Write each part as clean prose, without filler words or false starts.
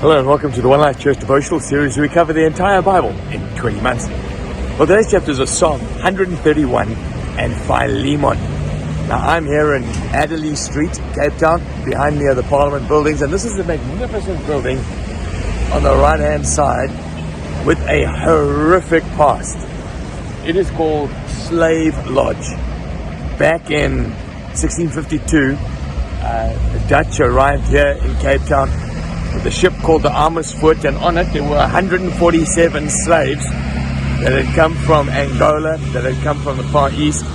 Hello and welcome to the One Life Church devotional series. We cover the entire Bible in 20 months. Well, today's chapters are Psalm 131 and Philemon. Now, I'm here in Adderley Street, Cape Town. Behind me are the Parliament buildings, and this is a magnificent building on the right-hand side with a horrific past. It is called Slave Lodge. Back in 1652, the Dutch arrived here in Cape Town with a ship called the Amersfoort, and on it there were 147 slaves that had come from Angola, that had come from the Far East,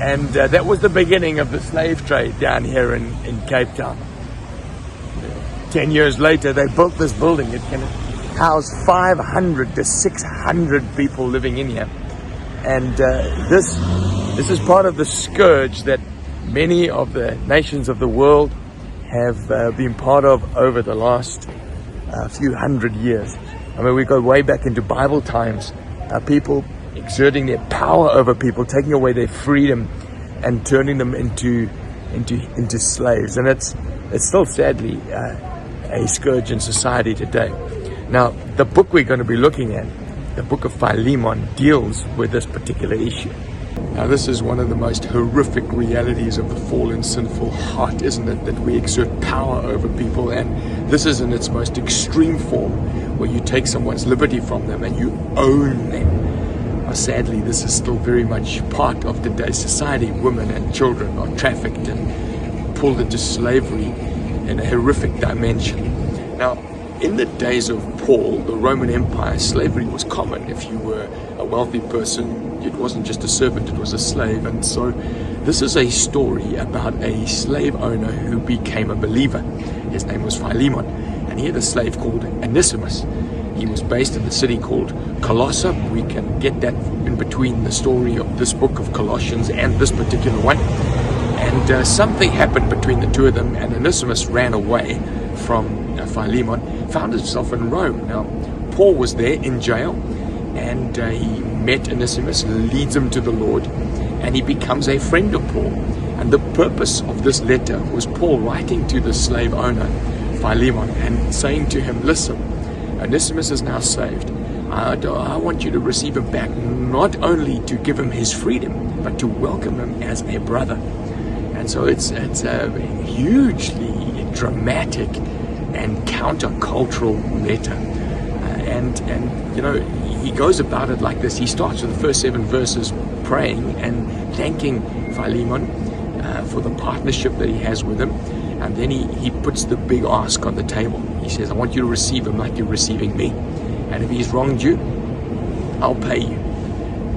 and that was the beginning of the slave trade down here in Cape Town. 10 years later, they built this building. It can house 500 to 600 people living in here, and this is part of the scourge that many of the nations of the world have been part of over the last few hundred years. I mean, we go way back into Bible times, people exerting their power over people, taking away their freedom and turning them into slaves. And it's still sadly a scourge in society today. Now, the book we're going to be looking at, the book of Philemon, deals with this particular issue. Now, this is one of the most horrific realities of the fallen, sinful heart, isn't it? That we exert power over people, and this is in its most extreme form, where you take someone's liberty from them and you own them. Now, sadly, this is still very much part of today's society. Women and children are trafficked and pulled into slavery in a horrific dimension. Now, in the days of Paul, the Roman Empire, slavery was common. If you were a wealthy person, it wasn't just a servant, it was a slave. And so this is a story about a slave owner who became a believer. His name was Philemon, and he had a slave called Onesimus. He was based in the city called Colossae. We can get that in between the story of this book of Colossians and this particular one. And something happened between the two of them, and Onesimus ran away from Philemon, found himself in Rome. Now, Paul was there in jail, and he met Onesimus, leads him to the Lord, and he becomes a friend of Paul. And the purpose of this letter was Paul writing to the slave owner, Philemon, and saying to him, listen, Onesimus is now saved. I want you to receive him back, not only to give him his freedom, but to welcome him as a brother. And so it's a hugely dramatic and countercultural letter. And you know, he goes about it like this. He starts with the first 7 verses praying and thanking Philemon for the partnership that he has with him. And then he puts the big ask on the table. He says, I want you to receive him like you're receiving me. And if he's wronged you, I'll pay you.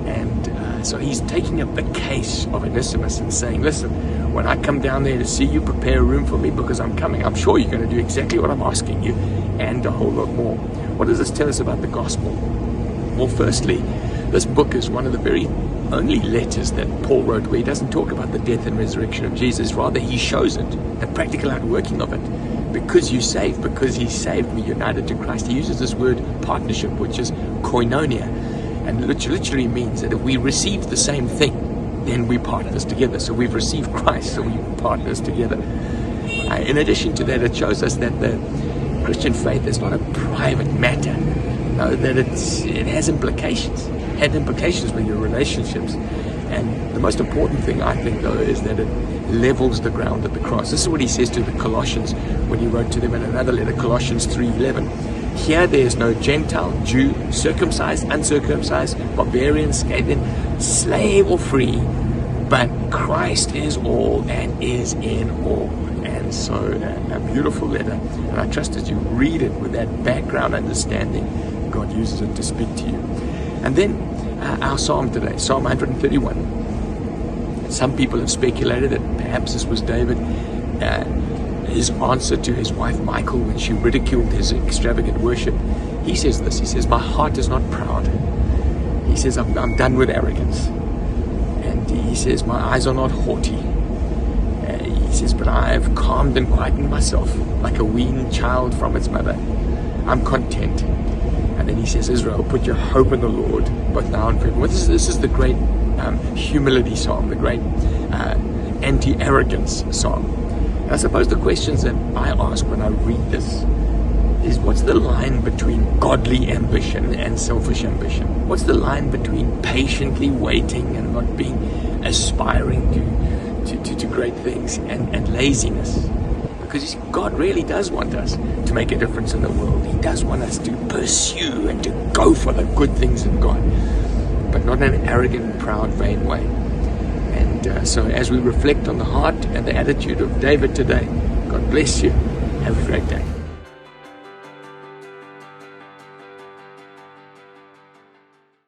And so he's taking up the case of Onesimus and saying, listen, when I come down there to see you, prepare a room for me, because I'm coming. I'm sure you're going to do exactly what I'm asking you, and a whole lot more. What does this tell us about the gospel? Well, firstly, this book is one of the very only letters that Paul wrote where he doesn't talk about the death and resurrection of Jesus. Rather, he shows it, the practical outworking of it. Because you saved, because he saved me, united to Christ. He uses this word partnership, which is koinonia, and literally means that if we receive the same thing, then we partners together. So we've received Christ, so we partners together. In addition to that, it shows us that the Christian faith is not a private matter. No, that it has implications. It had implications with your relationships. And the most important thing, I think, though, is that it levels the ground at the cross. This is what he says to the Colossians when he wrote to them in another letter, Colossians 3:11. Here there is no Gentile, Jew, circumcised, uncircumcised, barbarian, Scythian, slave or free, but Christ is all and is in all. And so a beautiful letter. And I trust as you read it with that background understanding, God uses it to speak to you. And then our psalm today, Psalm 131. Some people have speculated that perhaps this was David, his answer to his wife Michal when she ridiculed his extravagant worship. He says this, he says, my heart is not proud. He says, I'm done with arrogance. And he says, my eyes are not haughty. He says, but I have calmed and quietened myself like a weaned child from its mother. I'm content. And then he says, Israel, put your hope in the Lord, both now and forever. Well, this is the great humility psalm, the great anti-arrogance psalm. I suppose the questions that I ask when I read this is what's the line between godly ambition and selfish ambition? What's the line between patiently waiting and not being aspiring to great things and laziness? Because you see, God really does want us to make a difference in the world. He does want us to pursue and to go for the good things in God, but not in an arrogant, proud, vain way. And so as we reflect on the heart and the attitude of David today, God bless you. Have a great day.